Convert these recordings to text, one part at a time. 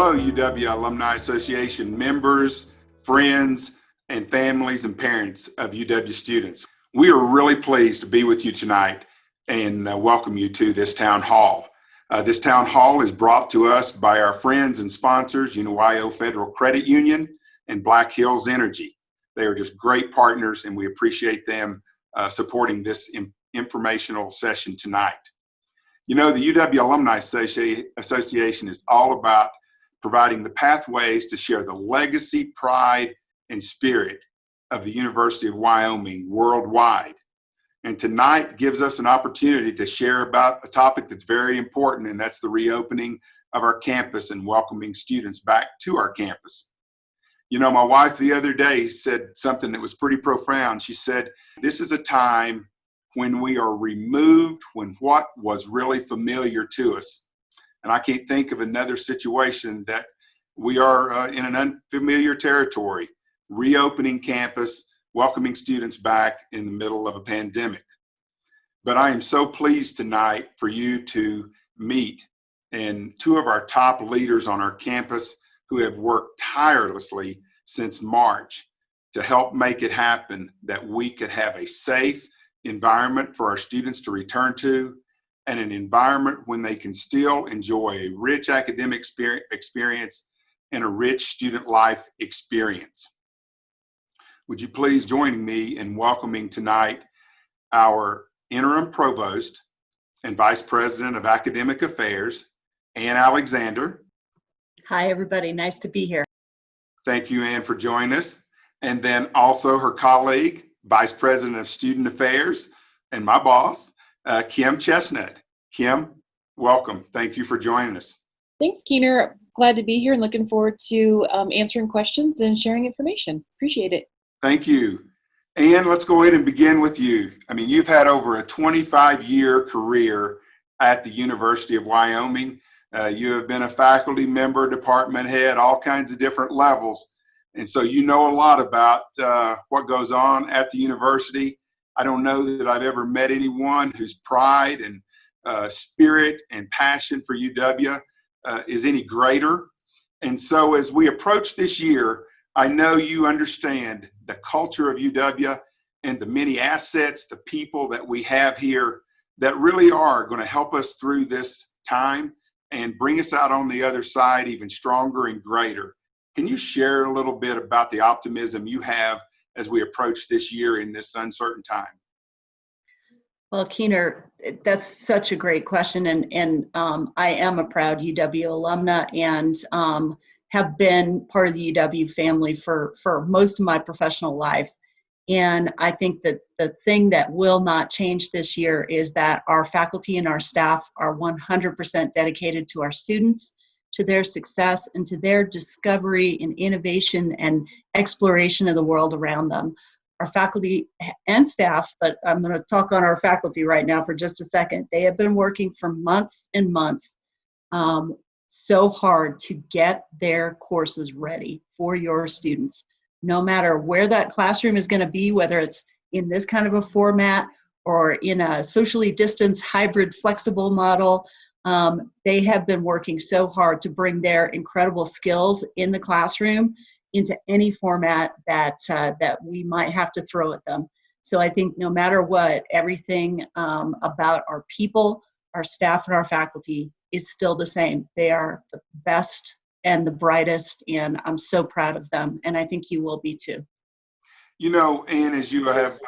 Hello, UW Alumni Association members, friends, and families and parents of UW students. We are really pleased to be with you tonight and welcome you to this town hall. This town hall is brought to us by our friends and sponsors, UWAA Federal Credit Union and Black Hills Energy. They are just great partners and we appreciate them supporting this informational session tonight. You know, the UW Alumni Association is all about providing the pathways to share the legacy, pride, and spirit of the University of Wyoming worldwide. And tonight gives us an opportunity to share about a topic that's very important, and that's the reopening of our campus and welcoming students back to our campus. You know, my wife the other day said something that was pretty profound. She said, this is a time when we are removed when what was really familiar to us. And I can't think of another situation that we are in an unfamiliar territory, reopening campus, welcoming students back in the middle of a pandemic. But I am so pleased tonight for you to meet and two of our top leaders on our campus who have worked tirelessly since March to help make it happen that we could have a safe environment for our students to return to, and an environment when they can still enjoy a rich academic experience and a rich student life experience. Would you please join me in welcoming tonight our interim provost and vice president of academic affairs, Ann Alexander. Hi, everybody. Nice to be here. Thank you, Ann, for joining us. And then also her colleague, Vice President of Student Affairs, and my boss, Kim Chestnut. Kim, welcome. Thank you for joining us. Thanks, Keener. Glad to be here and looking forward to answering questions and sharing information. Appreciate it. Thank you. Ann, let's go ahead and begin with you. I mean, you've had over a 25-year career at the University of Wyoming. You have been a faculty member, department head, all kinds of different levels. And so you know a lot about what goes on at the university. I don't know that I've ever met anyone whose pride and spirit and passion for UW is any greater. And so as we approach this year, I know you understand the culture of UW and the many assets, the people that we have here that really are going to help us through this time and bring us out on the other side even stronger and greater. Can you share a little bit about the optimism you have as we approach this year in this uncertain time? Well, Keener, that's such a great question. And I am a proud UW alumna and have been part of the UW family for most of my professional life. And I think that the thing that will not change this year is that our faculty and our staff are 100% dedicated to our students, to their success, and to their discovery and innovation and exploration of the world around them. Our faculty and staff, but I'm going to talk on our faculty right now for just a second. They have been working for months and months so hard to get their courses ready for your students. No matter where that classroom is going to be, whether it's in this kind of a format or in a socially distanced hybrid flexible model, they have been working so hard to bring their incredible skills in the classroom into any format that we might have to throw at them. So I think no matter what, everything about our people, our staff, and our faculty is still the same. They are the best and the brightest, and I'm so proud of them, and I think you will be too. You know, Ann, as you have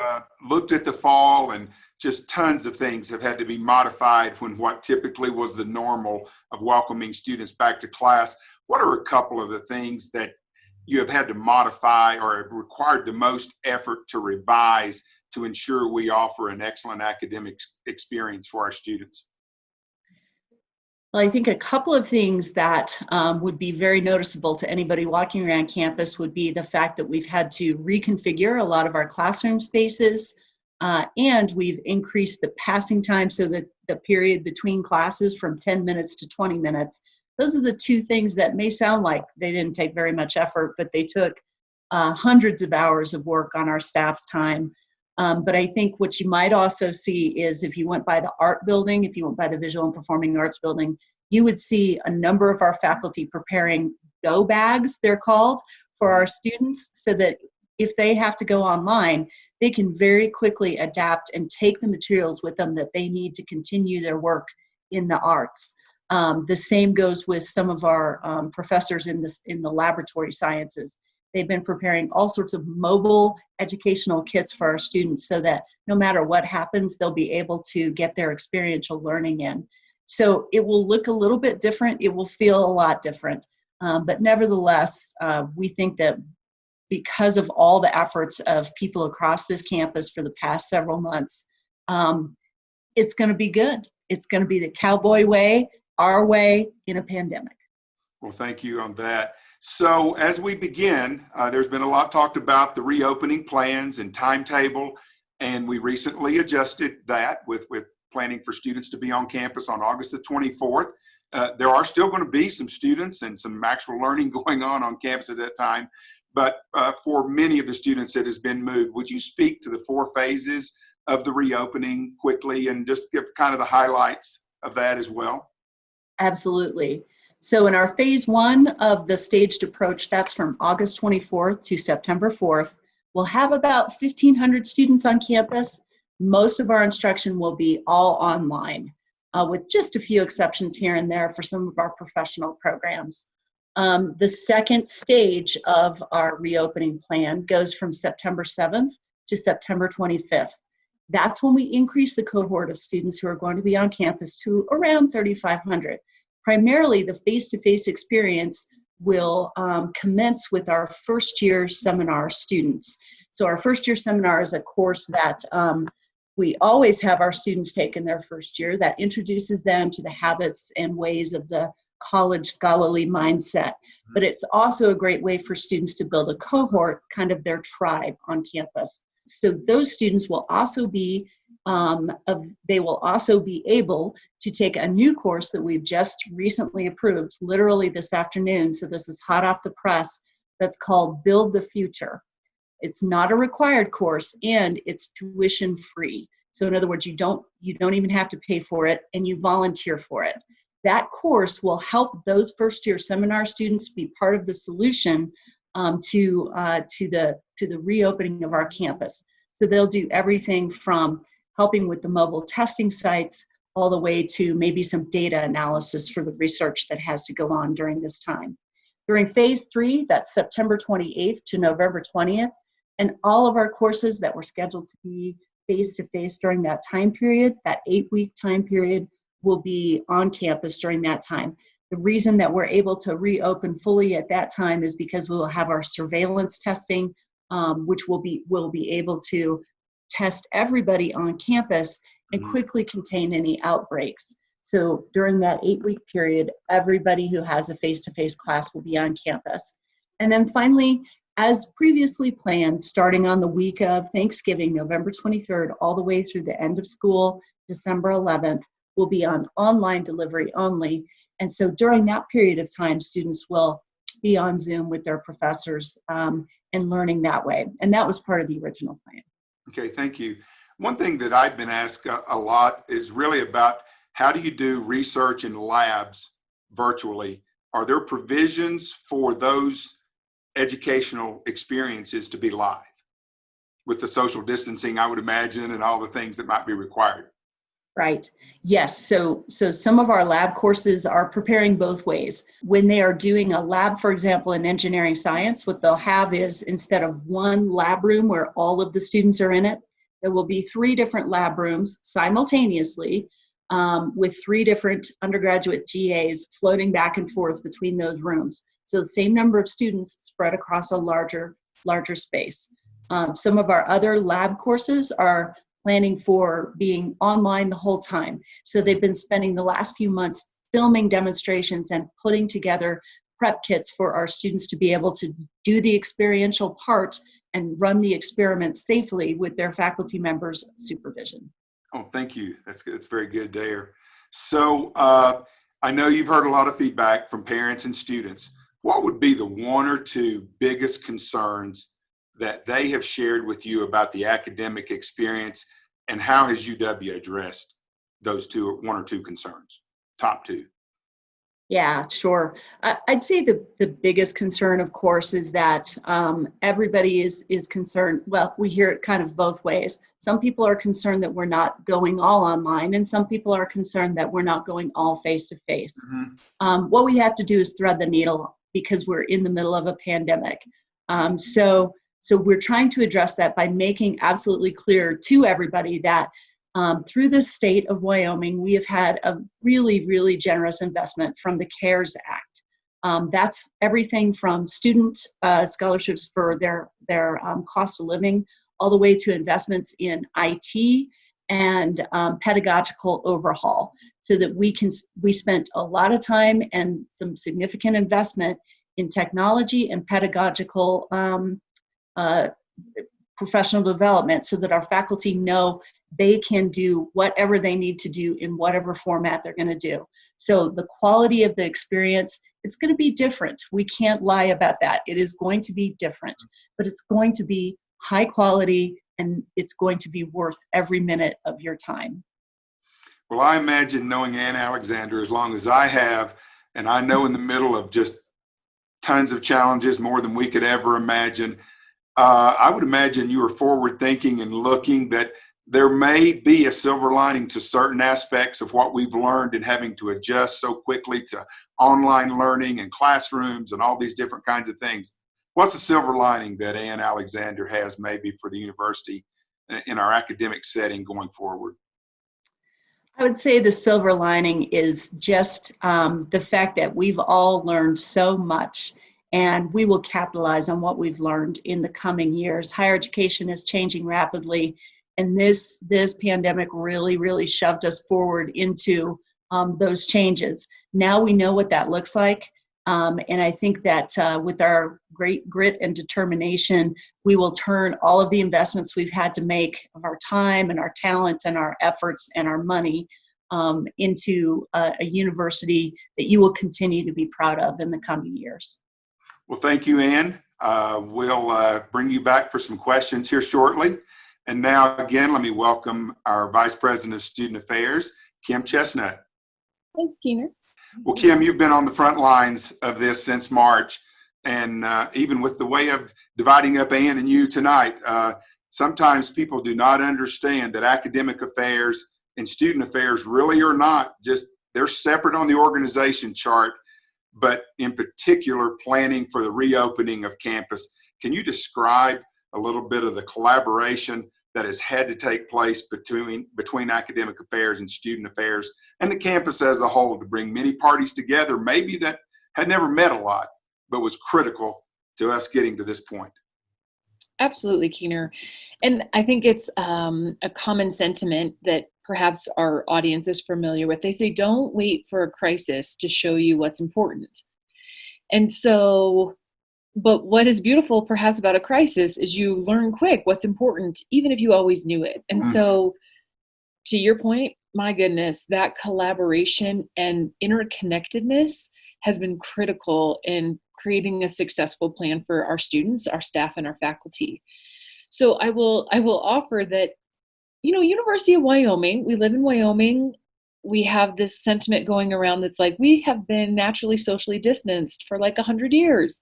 looked at the fall, and just tons of things have had to be modified when what typically was the normal of welcoming students back to class. What are a couple of the things that you have had to modify or have required the most effort to revise to ensure we offer an excellent academic experience for our students? Well, I think a couple of things that would be very noticeable to anybody walking around campus would be the fact that we've had to reconfigure a lot of our classroom spaces, and we've increased the passing time so that the period between classes from 10 minutes to 20 minutes. Those are the two things that may sound like they didn't take very much effort, but they took hundreds of hours of work on our staff's time. But I think what you might also see is if you went by the art building, if you went by the visual and performing arts building, you would see a number of our faculty preparing go bags, they're called, for our students, so that if they have to go online, they can very quickly adapt and take the materials with them that they need to continue their work in the arts. The same goes with some of our professors in the laboratory sciences. They've been preparing all sorts of mobile educational kits for our students so that no matter what happens, they'll be able to get their experiential learning in. So it will look a little bit different. It will feel a lot different. But nevertheless, we think that because of all the efforts of people across this campus for the past several months, it's going to be good. It's going to be the cowboy way, our way in a pandemic. Well, thank you on that. So as we begin, there's been a lot talked about the reopening plans and timetable, and we recently adjusted that with planning for students to be on campus on August the 24th. There are still going to be some students and some actual learning going on campus at that time, but for many of the students it has been moved. Would you speak to the 4 phases of the reopening quickly and just give kind of the highlights of that as well? Absolutely. So in our phase 1 of the staged approach, that's from August 24th to September 4th, we'll have about 1,500 students on campus. Most of our instruction will be all online, with just a few exceptions here and there for some of our professional programs. The second stage of our reopening plan goes from September 7th to September 25th. That's when we increase the cohort of students who are going to be on campus to around 3,500. Primarily, the face-to-face experience will commence with our first-year seminar students. So our first-year seminar is a course that we always have our students take in their first year that introduces them to the habits and ways of the college scholarly mindset. But it's also a great way for students to build a cohort, kind of their tribe on campus. So those students will also be able to take a new course that we've just recently approved, literally this afternoon. So this is hot off the press. That's called Build the Future. It's not a required course and it's tuition free. So in other words, you don't even have to pay for it and you volunteer for it. That course will help those first year seminar students be part of the solution to the reopening of our campus. So they'll do everything from helping with the mobile testing sites all the way to maybe some data analysis for the research that has to go on during this time. During phase 3, that's September 28th to November 20th, and all of our courses that were scheduled to be face-to-face during that time period, that 8-week time period, will be on campus during that time. The reason that we're able to reopen fully at that time is because we will have our surveillance testing, which we'll be able to test everybody on campus and quickly contain any outbreaks. So during that 8-week period, everybody who has a face-to-face class will be on campus. And then finally, as previously planned, starting on the week of Thanksgiving, November 23rd, all the way through the end of school, December 11th, will be on online delivery only. And so during that period of time, students will be on Zoom with their professors and learning that way. And that was part of the original plan. Okay, thank you. One thing that I've been asked a lot is really about how do you do research in labs virtually? Are there provisions for those educational experiences to be live with the social distancing, I would imagine, and all the things that might be required? Right. Yes. So some of our lab courses are preparing both ways. When they are doing a lab, for example, in engineering science, what they'll have is, instead of one lab room where all of the students are in it, there will be 3 different lab rooms simultaneously with 3 different undergraduate GAs floating back and forth between those rooms. So the same number of students spread across a larger space. Some of our other lab courses are planning for being online the whole time. So they've been spending the last few months filming demonstrations and putting together prep kits for our students to be able to do the experiential part and run the experiments safely with their faculty members' supervision. Oh, thank you. That's good. That's very good there. So I know you've heard a lot of feedback from parents and students. What would be the 1 or 2 biggest concerns that they have shared with you about the academic experience, and how has UW addressed those 1 or 2 concerns? Top 2. Yeah, sure. I'd say the biggest concern, of course, is that everybody is concerned. Well, we hear it kind of both ways. Some people are concerned that we're not going all online, and some people are concerned that we're not going all face to face. What we have to do is thread the needle because we're in the middle of a pandemic. So we're trying to address that by making absolutely clear to everybody that through the state of Wyoming, we have had a really, really generous investment from the CARES Act. That's everything from student scholarships for their cost of living, all the way to investments in IT and pedagogical overhaul, so that we spent a lot of time and some significant investment in technology and pedagogical uh, professional development, so that our faculty know they can do whatever they need to do in whatever format they're going to do. So the quality of the experience, it's going to be different. We can't lie about that. It is going to be different, but it's going to be high quality, and it's going to be worth every minute of your time. Well, I imagine, knowing Ann Alexander as long as I have, and I know in the middle of just tons of challenges, more than we could ever imagine, I would imagine you are forward thinking and looking that there may be a silver lining to certain aspects of what we've learned and having to adjust so quickly to online learning and classrooms and all these different kinds of things. What's a silver lining that Ann Alexander has maybe for the university in our academic setting going forward? I would say the silver lining is just the fact that we've all learned so much, and we will capitalize on what we've learned in the coming years. Higher education is changing rapidly, and this pandemic really shoved us forward into those changes. Now we know what that looks like, and I think that with our great grit and determination, we will turn all of the investments we've had to make of our time and our talent and our efforts and our money into a university that you will continue to be proud of in the coming years. Well, thank you, Ann. We'll bring you back for some questions here shortly. And now, again, let me welcome our Vice President of Student Affairs, Kim Chestnut. Thanks, Keener. Well, Kim, you've been on the front lines of this since March. And even with the way of dividing up Ann and you tonight, sometimes people do not understand that academic affairs and student affairs really are not just, they're separate on the organization chart, but in particular, planning for the reopening of campus. Can you describe a little bit of the collaboration that has had to take place between academic affairs and student affairs and the campus as a whole to bring many parties together, maybe that had never met a lot, but was critical to us getting to this point? Absolutely, Keener. And I think it's a common sentiment that perhaps our audience is familiar with. They say, don't wait for a crisis to show you what's important. And so, but what is beautiful perhaps about a crisis is you learn quick what's important, even if you always knew it. And so, to your point, my goodness, that collaboration and interconnectedness has been critical in creating a successful plan for our students, our staff, and our faculty. So I will offer that, University of Wyoming, we live in Wyoming, we have this sentiment going around that's like, we have been naturally socially distanced for like 100 years.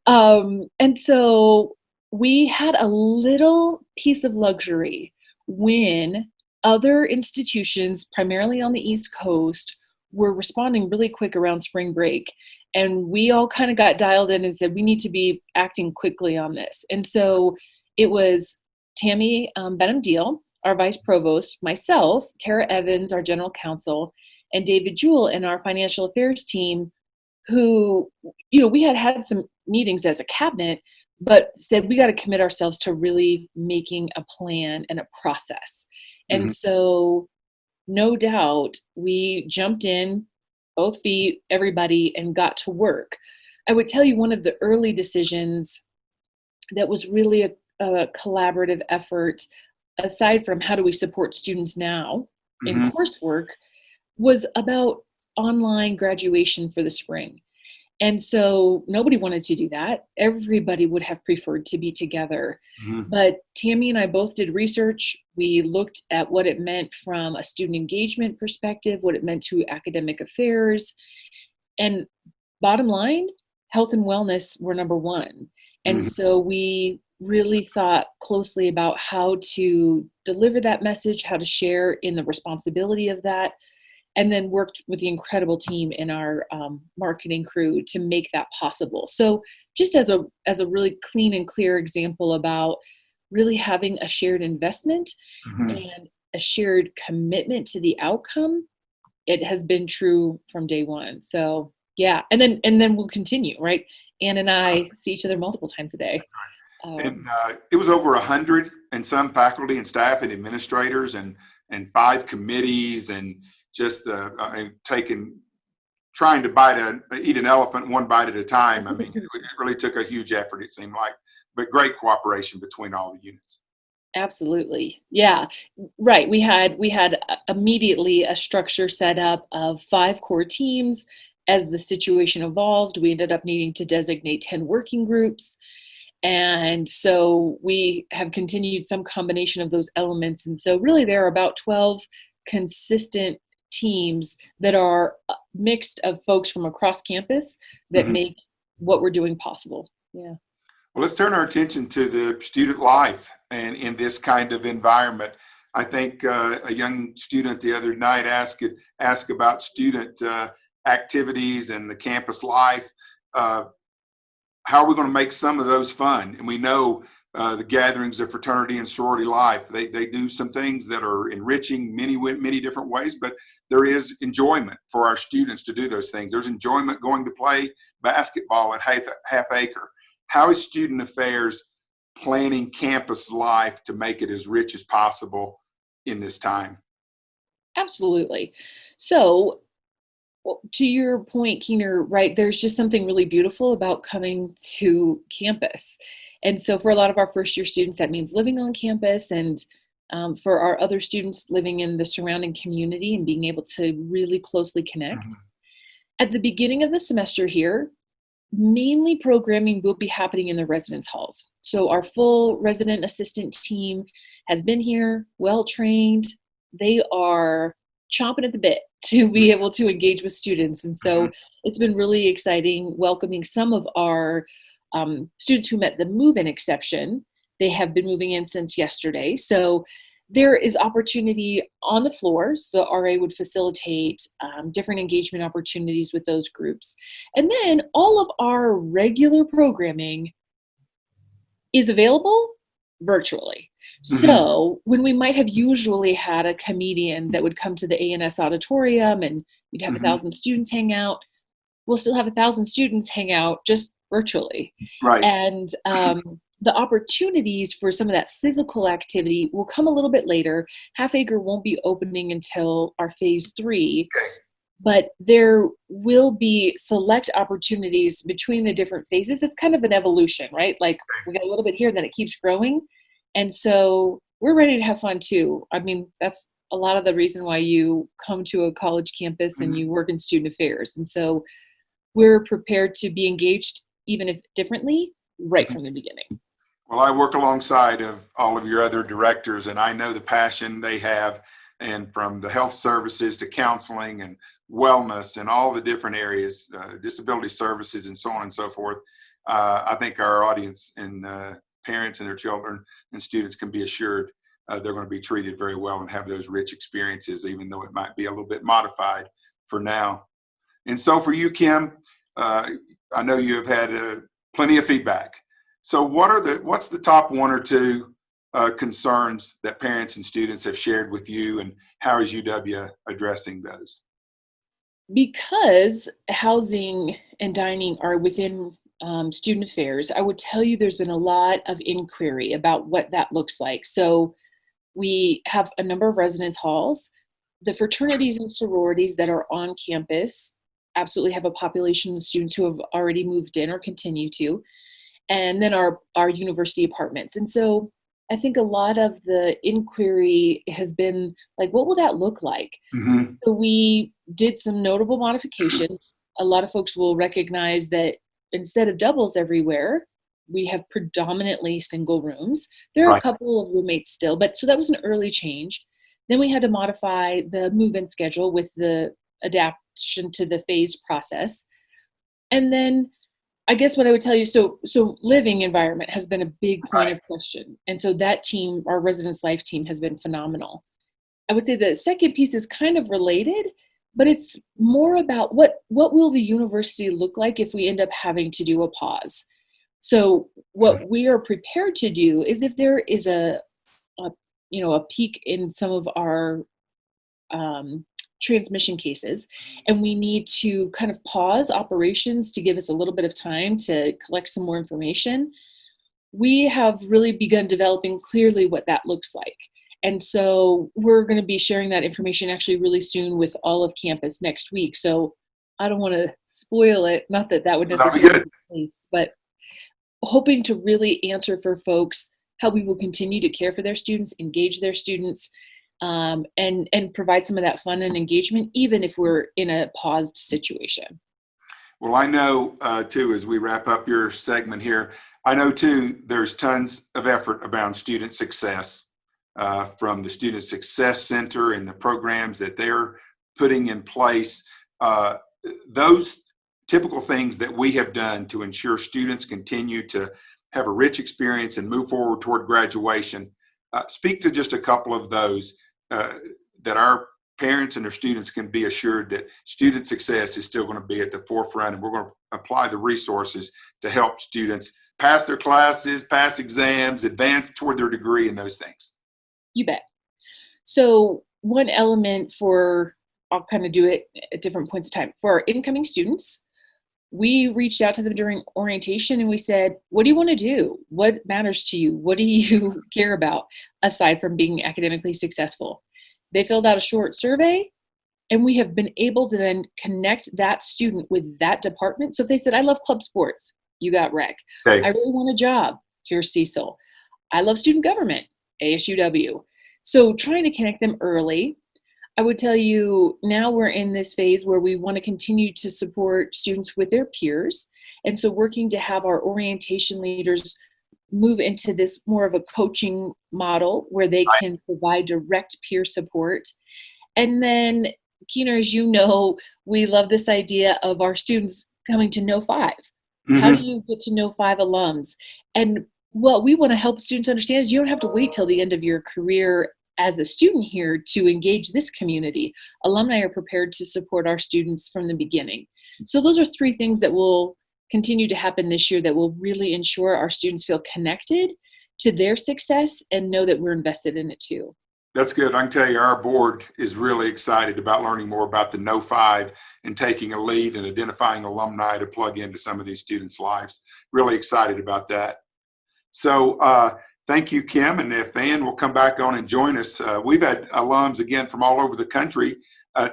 And so we had a little piece of luxury when other institutions, primarily on the East Coast, were responding really quick around spring break. And we all kind of got dialed in and said, we need to be acting quickly on this. And so it was Tammy Benham-Deal, our vice provost, myself, Tara Evans, our general counsel, and David Jewell and our financial affairs team, who, we had some meetings as a cabinet, but said we got to commit ourselves to really making a plan and a process. And so no doubt we jumped in, both feet, everybody, and got to work. I would tell you one of the early decisions that was really a collaborative effort, aside from how do we support students now in coursework, was about online graduation for the spring. And so nobody wanted to do that. Everybody would have preferred to be together. But Tammy and I both did research. We looked at what it meant from a student engagement perspective, what it meant to academic affairs. And bottom line, health and wellness were number one. And Mhm. so we really thought closely about how to deliver that message, how to share in the responsibility of that, and then worked with the incredible team in our marketing crew to make that possible. So just as a really clean and clear example about really having a shared investment Mhm. and a shared commitment to the outcome, it has been true from day one. So yeah, and then we'll continue, right? Ann and I see each other multiple times a day. And Um, it was over 100 and some faculty and staff and administrators and 5 committees and just taking trying to eat an elephant one bite at a time. I mean, it really took a huge effort, it seemed like, but great cooperation between all the units. Absolutely. Yeah. Right. We had immediately a structure set up of 5 core teams. As the situation evolved, we ended up needing to designate 10 working groups. And so we have continued some combination of those elements. And so really there are about 12 consistent teams that are mixed of folks from across campus that Mhm. make what we're doing possible. Yeah. Well, let's turn our attention to the student life and in this kind of environment. I think a young student the other night asked about student activities and the campus life. Uh, how are we going to make some of those fun? And we know the gatherings of fraternity and sorority life, they do some things that are enriching many different ways, but there is enjoyment for our students to do those things. There's enjoyment going to play basketball at half acre. How is student affairs planning campus life to make it as rich as possible in this time? Absolutely. So well, to your point, Keener, right, there's just something really beautiful about coming to campus. And so for a lot of our first year students, that means living on campus. And for our other students living in the surrounding community and being able to really closely connect. Mhm. At the beginning of the semester here, mainly programming will be happening in the residence halls. So our full resident assistant team has been here, well trained. They are chomping at the bit to be able to engage with students. And so it's been really exciting welcoming some of our students who met the move-in exception. They have been moving in since yesterday. So there is opportunity on the floor. So the RA would facilitate different engagement opportunities with those groups. And then all of our regular programming is available virtually. Mhm. So when we might have usually had a comedian that would come to the ANS auditorium and we'd have Mhm. 1,000 students hang out, we'll still have 1,000 students hang out just virtually. Right. And the opportunities for some of that physical activity will come a little bit later. Half Acre won't be opening until our phase 3, Okay. but there will be select opportunities between the different phases. It's kind of an evolution, right? Like we got a little bit here, then it keeps growing. And so we're ready to have fun too. I mean, that's a lot of the reason why you come to a college campus and Mhm. you work in student affairs. And so we're prepared to be engaged, even if differently, right Mhm. from the beginning. Well, I work alongside of all of your other directors, and I know the passion they have, and from the health services to counseling and wellness and all the different areas, disability services, and so on and so forth. I think our audience and parents and their children and students can be assured they're going to be treated very well and have those rich experiences, even though it might be a little bit modified for now. And so for you, Kim, uh, I know you have had plenty of feedback. So what's the top 1 or 2 concerns that parents and students have shared with you, and how is UW addressing those? Because housing and dining are within student affairs, I would tell you there's been a lot of inquiry about what that looks like. So we have a number of residence halls. The fraternities and sororities that are on campus absolutely have a population of students who have already moved in or continue to. And then our university apartments. And so I think a lot of the inquiry has been like, what will that look like? Mm-hmm. So we did some notable modifications. A lot of folks will recognize that instead of doubles everywhere, we have predominantly single rooms. There are a Right. couple of roommates still, but so that was an early change. Then we had to modify the move-in schedule with the adapt introduction to the phase process. And then I guess what I would tell you, so living environment has been a big point of question. And so that team, our residence life team, has been phenomenal. I would say the second piece is kind of related, but it's more about what will the university look like if we end up having to do a pause. So what we are prepared to do is if there is a peak in some of our transmission cases, and we need to kind of pause operations to give us a little bit of time to collect some more information, we have really begun developing clearly what that looks like. And so we're going to be sharing that information actually really soon with all of campus next week. So I don't want to spoil it, not that that would necessarily be the case, but hoping to really answer for folks how we will continue to care for their students, engage their students, and provide some of that fun and engagement, even if we're in a paused situation. Well, I know too, as we wrap up your segment here, I know too, there's tons of effort around student success from the Student Success Center and the programs that they're putting in place. Those typical things that we have done to ensure students continue to have a rich experience and move forward toward graduation. Speak to just a couple of those that our parents and their students can be assured that student success is still going to be at the forefront, and we're going to apply the resources to help students pass their classes, pass exams, advance toward their degree, and those things. You bet. So one element I'll kind of do it at different points of time. For our incoming students, we reached out to them during orientation and we said, what do you want to do? What matters to you? What do you care about aside from being academically successful? They filled out a short survey, and we have been able to then connect that student with that department. So if they said, I love club sports, you got rec. Okay. I really want a job, here's Cecil. I love student government, ASUW. So trying to connect them early. I would tell you now we're in this phase where we want to continue to support students with their peers. And so working to have our orientation leaders move into this more of a coaching model where they can provide direct peer support. And then, Keener, as you know, we love this idea of our students coming to know 5. Mm-hmm. How do you get to know 5 alums? And what we want to help students understand is you don't have to wait till the end of your career as a student here to engage this community. Alumni are prepared to support our students from the beginning. So those are 3 things that will continue to happen this year that will really ensure our students feel connected to their success and know that we're invested in it too. That's good. I can tell you our board is really excited about learning more about the No 5 and taking a lead and identifying alumni to plug into some of these students' lives. Really excited about that. So thank you, Kim. And if Ann will come back on and join us, we've had alums again from all over the country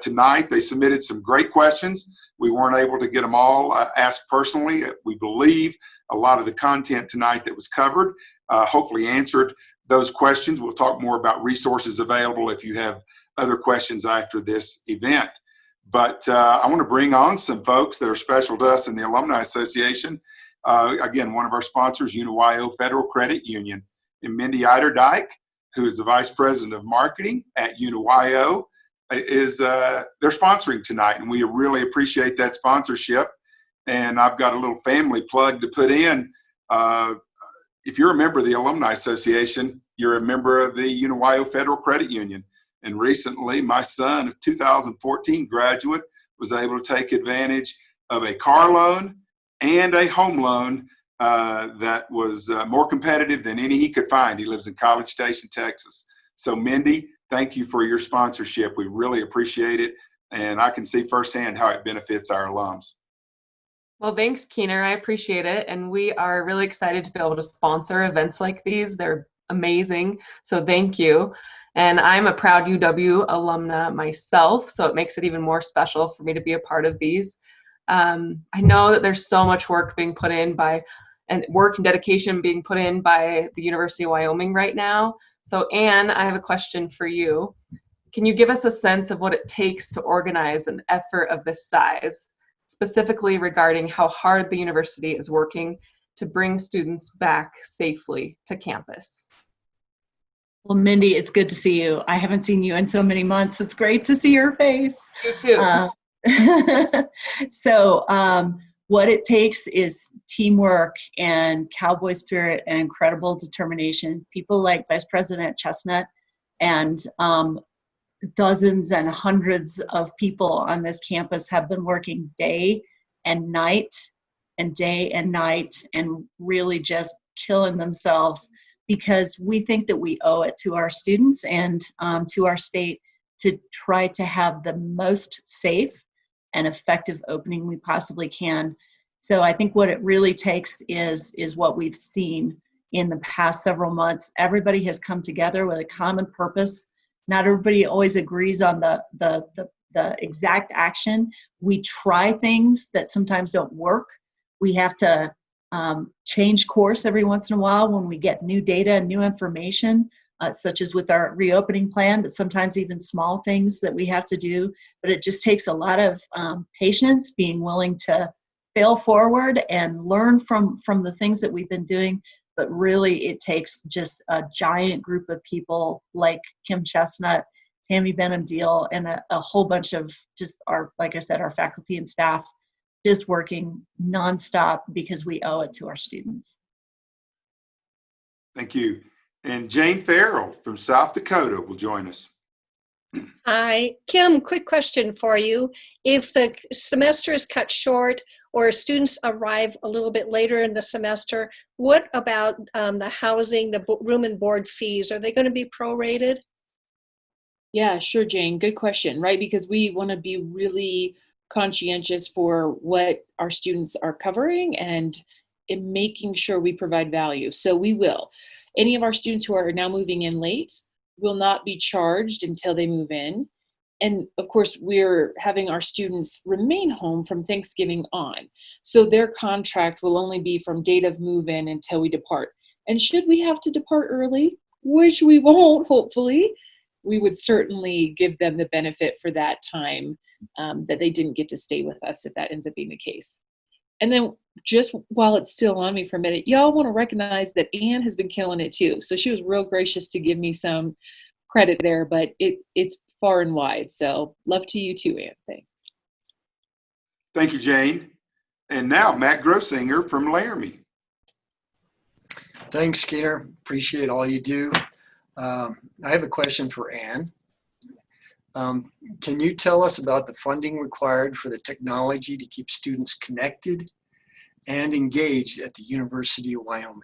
tonight. They submitted some great questions. We weren't able to get them all asked personally. We believe a lot of the content tonight that was covered hopefully answered those questions. We'll talk more about resources available if you have other questions after this event. But I want to bring on some folks that are special to us in the Alumni Association. Again, one of our sponsors, UWAA Federal Credit Union, and Mindy Eiderdike, who is the Vice President of Marketing at UWAA, is they're sponsoring tonight, and we really appreciate that sponsorship. And I've got a little family plug to put in. If you're a member of the Alumni Association, you're a member of the UWAA Federal Credit Union. And recently, my son, a 2014 graduate, was able to take advantage of a car loan and a home loan that was more competitive than any he could find. He lives in College Station, Texas. So, Mindy, thank you for your sponsorship. We really appreciate it. And I can see firsthand how it benefits our alums. Well, thanks, Keener. I appreciate it. And we are really excited to be able to sponsor events like these. They're amazing. So thank you. And I'm a proud UW alumna myself, so it makes it even more special for me to be a part of these. I know that there's so much work being put in and work and dedication being put in by the University of Wyoming right now. So Ann, I have a question for you. Can you give us a sense of what it takes to organize an effort of this size, specifically regarding how hard the university is working to bring students back safely to campus? Well, Mindy, it's good to see you. I haven't seen you in so many months. It's great to see your face. You too. So what it takes is teamwork and cowboy spirit and incredible determination. People like Vice President Chestnut and dozens and hundreds of people on this campus have been working day and night and day and night and really just killing themselves, because we think that we owe it to our students and to our state to try to have the most safe and effective opening we possibly can. So I think what it really takes is what we've seen in the past several months. Everybody has come together with a common purpose. Not everybody always agrees on the exact action. We try things that sometimes don't work. We have to change course every once in a while when we get new data and new information, such as with our reopening plan, but sometimes even small things that we have to do. But it just takes a lot of patience, being willing to fail forward and learn from the things that we've been doing. But really, it takes just a giant group of people like Kim Chestnut, Tammy Benham-Deal, and a whole bunch of just like I said, our faculty and staff just working nonstop because we owe it to our students. Thank you. And Jane Farrell from South Dakota will join us. Hi, Kim, quick question for you. If the semester is cut short or students arrive a little bit later in the semester, what about the housing, the room and board fees? Are they going to be prorated? Yeah, sure, Jane. Good question, right? Because we want to be really conscientious for what our students are covering and in making sure we provide value. So we will. Any of our students who are now moving in late will not be charged until they move in. And of course, we're having our students remain home from Thanksgiving on. So their contract will only be from date of move-in until we depart. And should we have to depart early, which we won't, hopefully, we would certainly give them the benefit for that time that they didn't get to stay with us if that ends up being the case. And then just while it's still on me for a minute, y'all want to recognize that Anne has been killing it too. So she was real gracious to give me some credit there, but it's far and wide. So love to you too, Anne. Thanks. Thank you, Jane. And now Matt Grossinger from Laramie. Thanks, Skinner. Appreciate all you do. I have a question for Anne. Can you tell us about the funding required for the technology to keep students connected and engaged at the University of Wyoming?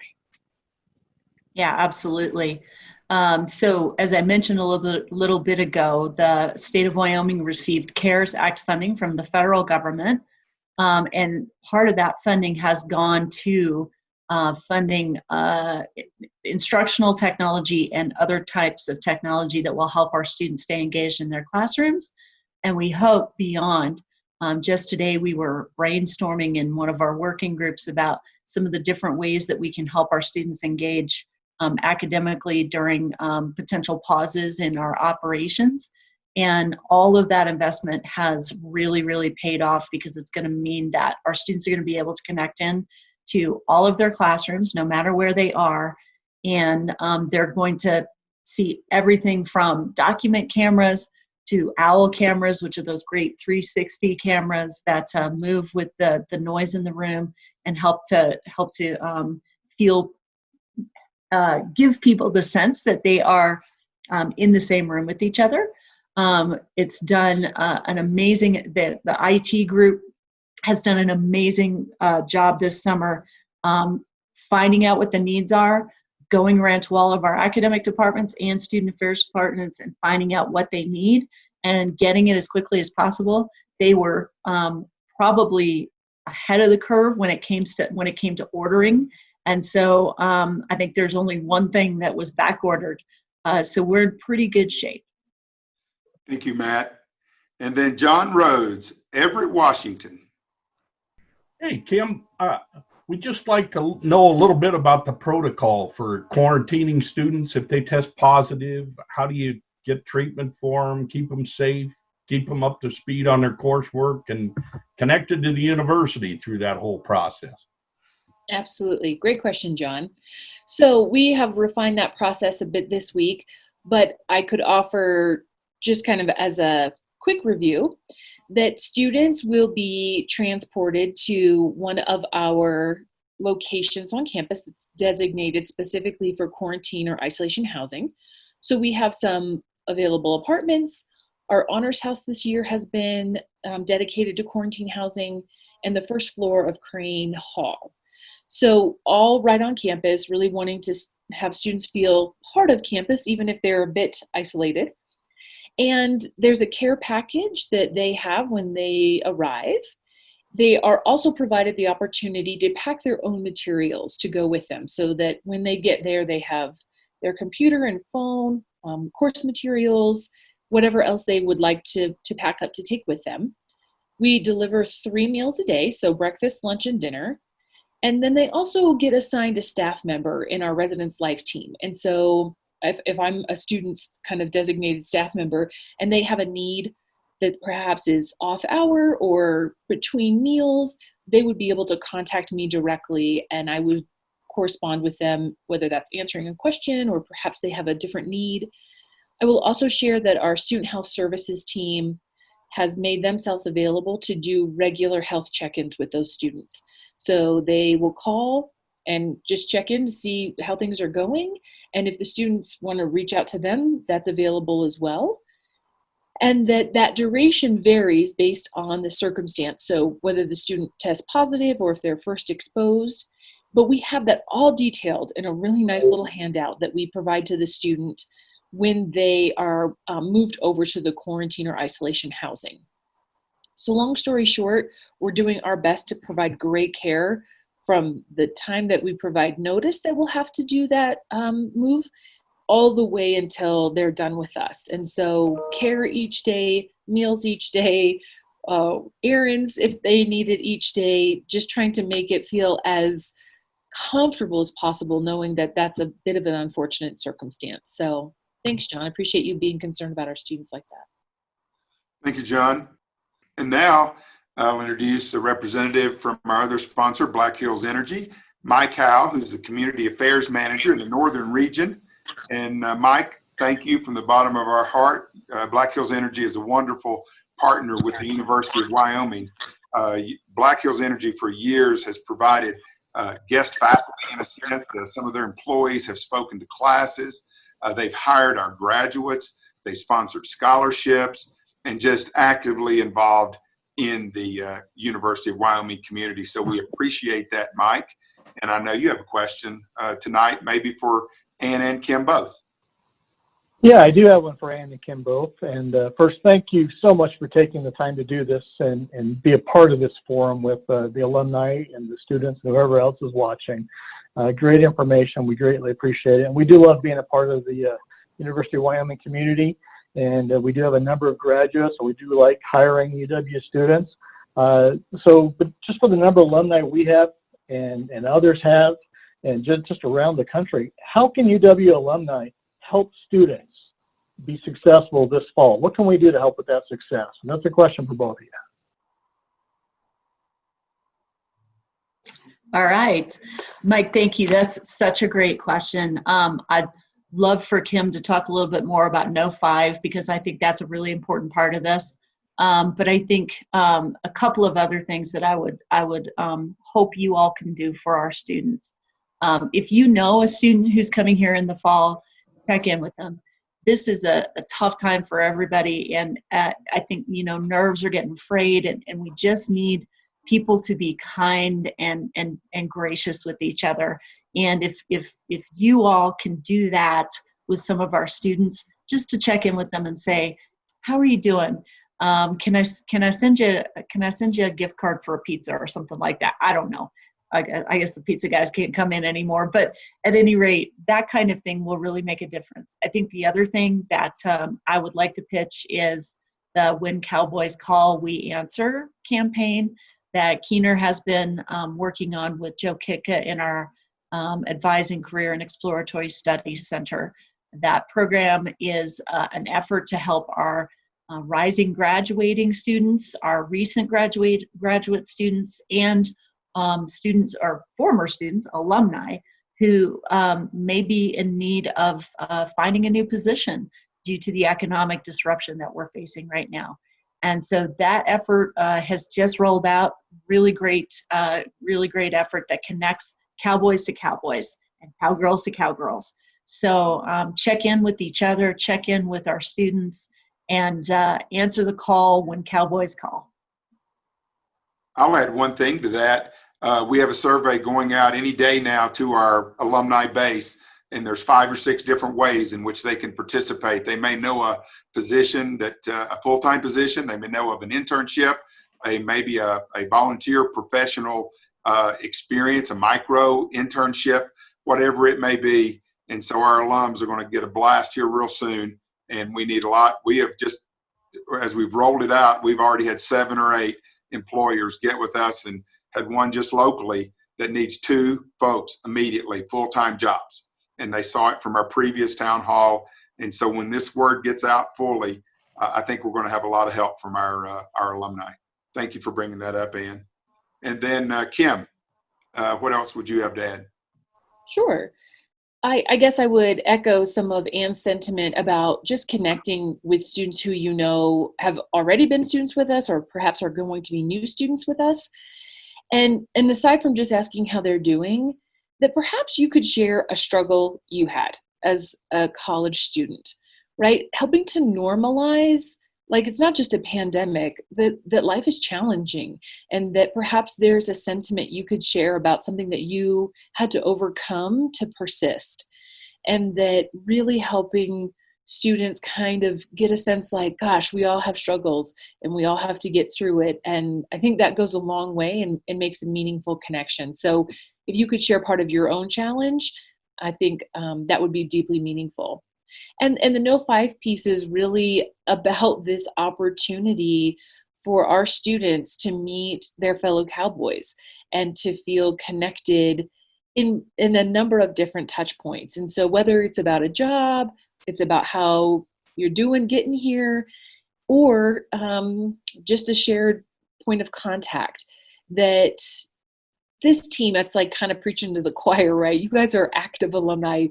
Yeah, absolutely. So as I mentioned a little bit ago, the state of Wyoming received CARES Act funding from the federal government. And part of that funding has gone to funding instructional technology and other types of technology that will help our students stay engaged in their classrooms. And we hope beyond. Just today, we were brainstorming in one of our working groups about some of the different ways that we can help our students engage academically during potential pauses in our operations. And all of that investment has really, really paid off, because it's going to mean that our students are going to be able to connect in to all of their classrooms, no matter where they are. And they're going to see everything from document cameras to OWL cameras, which are those great 360 cameras that move with the noise in the room and help to give people the sense that they are in the same room with each other. It's done an amazing, the IT group has done an amazing job this summer finding out what the needs are, going around to all of our academic departments and student affairs departments and finding out what they need and getting it as quickly as possible. They were probably ahead of the curve when it came to ordering. And so I think there's only one thing that was back ordered. So we're in pretty good shape. Thank you, Matt. And then John Rhodes, Everett, Washington. Hey, Kim, we'd just like to know a little bit about the protocol for quarantining students if they test positive. How do you get treatment for them, keep them safe, keep them up to speed on their coursework, and connected to the university through that whole process? Absolutely. Great question, John. So we have refined that process a bit this week, but I could offer just kind of as a quick review, that students will be transported to one of our locations on campus that's designated specifically for quarantine or isolation housing. So we have some available apartments. Our honors house this year has been dedicated to quarantine housing, and the first floor of Crane Hall. So all right on campus, really wanting to have students feel part of campus, even if they're a bit isolated. And there's a care package that they have when they arrive. They are also provided the opportunity to pack their own materials to go with them, so that when they get there, they have their computer and phone, course materials, whatever else they would like to pack up to take with them. We deliver 3 meals a day, so breakfast, lunch, and dinner. And then they also get assigned a staff member in our residence life team. And so if I'm a student's kind of designated staff member and they have a need that perhaps is off hour or between meals, they would be able to contact me directly, and I would correspond with them, whether that's answering a question or perhaps they have a different need. I will also share that our student health services team has made themselves available to do regular health check-ins with those students. So they will call and just check in to see how things are going. And if the students want to reach out to them, that's available as well. And that duration varies based on the circumstance. So whether the student tests positive or if they're first exposed, but we have that all detailed in a really nice little handout that we provide to the student when they are moved over to the quarantine or isolation housing. So long story short, we're doing our best to provide great care from the time that we provide notice that we'll have to do that move all the way until they're done with us. And so care each day, meals each day, errands if they need it each day, just trying to make it feel as comfortable as possible, knowing that that's a bit of an unfortunate circumstance. So thanks, John. I appreciate you being concerned about our students like that. Thank you, John. And now I'll introduce a representative from our other sponsor, Black Hills Energy, Mike Howe, who's the Community Affairs Manager in the Northern Region. And Mike, thank you from the bottom of our heart. Black Hills Energy is a wonderful partner with the University of Wyoming. Black Hills Energy for years has provided guest faculty in a sense. Some of their employees have spoken to classes. They've hired our graduates. They've sponsored scholarships and just actively involved in the University of Wyoming community. So we appreciate that, Mike. And I know you have a question tonight, maybe for Ann and Kim both. Yeah, I do have one for Ann and Kim both. And first, thank you so much for taking the time to do this and be a part of this forum with the alumni and the students and whoever else is watching. Great information. We greatly appreciate it. And we do love being a part of the University of Wyoming community. And we do have a number of graduates, so we do like hiring UW students. But just for the number of alumni we have and others have, and just around the country, how can UW alumni help students be successful this fall? What can we do to help with that success? And that's a question for both of you. All right, Mike, thank you. That's such a great question. I'd love for Kim to talk a little bit more about No 5, because I think that's a really important part of this. But I think a couple of other things that I would hope you all can do for our students. If you know a student who's coming here in the fall, check in with them. This is a tough time for everybody, and I think nerves are getting frayed, and we just need people to be kind and gracious with each other. And if you all can do that with some of our students, just to check in with them and say, how are you doing? Can I send you a gift card for a pizza or something like that? I don't know. I guess the pizza guys can't come in anymore, but at any rate, that kind of thing will really make a difference. I think the other thing that I would like to pitch is the When Cowboys Call, We Answer campaign that Keener has been working on with Joe Kitka in our Advising Career and Exploratory Studies Center. That program is an effort to help our rising graduating students, our recent graduate students, and students or former students, alumni, who may be in need of finding a new position due to the economic disruption that we're facing right now. And so that effort has just rolled out. Really great effort that connects cowboys to cowboys and cowgirls to cowgirls. So check in with each other, check in with our students, and answer the call when cowboys call. I'll add one thing to that. We have a survey going out any day now to our alumni base, and there's 5 or 6 different ways in which they can participate. They may know a position a full-time position. They may know of an internship, maybe a volunteer professional experience, a micro internship, whatever it may be. And so our alums are going to get a blast here real soon, and we need a lot. We have just, as we've rolled it out, we've already had 7 or 8 employers get with us, and had one just locally that needs 2 folks immediately, full-time jobs. And they saw it from our previous town hall. And so when this word gets out fully, I think we're going to have a lot of help from our alumni. Thank you for bringing that up, Ann. And then Kim, what else would you have to add? Sure. I guess I would echo some of Ann's sentiment about just connecting with students who you know have already been students with us, or perhaps are going to be new students with us. And aside from just asking how they're doing, that perhaps you could share a struggle you had as a college student, right? Helping to normalize, like, it's not just a pandemic, that life is challenging, and that perhaps there's a sentiment you could share about something that you had to overcome to persist. And that really helping students kind of get a sense like, gosh, we all have struggles and we all have to get through it. And I think that goes a long way and makes a meaningful connection. So if you could share part of your own challenge, I think that would be deeply meaningful. And the No 5 piece is really about this opportunity for our students to meet their fellow cowboys and to feel connected in a number of different touch points. And so whether it's about a job, it's about how you're doing getting here, or just a shared point of contact, that this team, that's like kind of preaching to the choir, right? You guys are active alumni.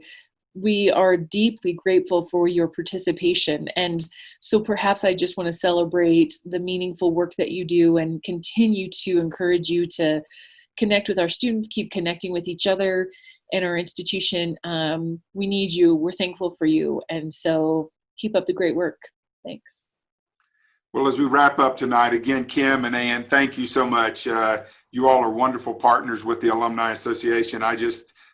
We are deeply grateful for your participation. And so perhaps I just want to celebrate the meaningful work that you do and continue to encourage you to connect with our students, keep connecting with each other and our institution. We need you. We're thankful for you. And so keep up the great work. Thanks. Well, as we wrap up tonight, again, Kim and Ann, thank you so much. You all are wonderful partners with the Alumni Association.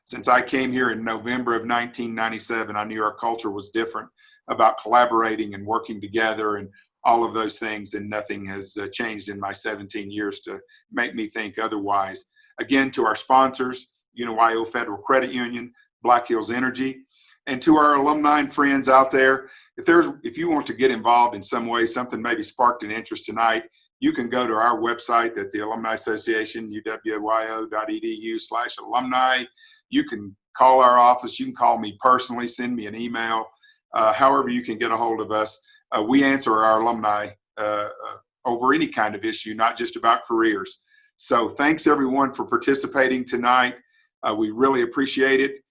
Since I came here in November of 1997, I knew our culture was different about collaborating and working together and all of those things, and nothing has changed in my 17 years to make me think otherwise. Again, to our sponsors, UWAA Federal Credit Union, Black Hills Energy, and to our alumni and friends out there, if you want to get involved in some way, something maybe sparked an interest tonight, you can go to our website at the Alumni Association, uwio.edu/alumni. You can call our office. You can call me personally, send me an email, however you can get a hold of us. We answer our alumni over any kind of issue, not just about careers. So thanks everyone for participating tonight. We really appreciate it.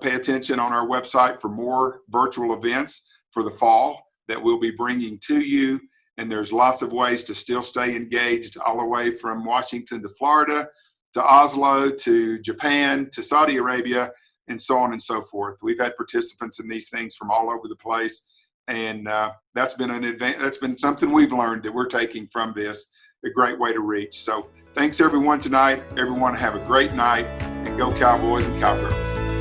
Pay attention on our website for more virtual events for the fall that we'll be bringing to you. And there's lots of ways to still stay engaged, all the way from Washington to Florida, to Oslo, to Japan, to Saudi Arabia, and so on and so forth. We've had participants in these things from all over the place. And that's been something we've learned that we're taking from this, a great way to reach. So thanks everyone tonight. Everyone have a great night, and go Cowboys and Cowgirls.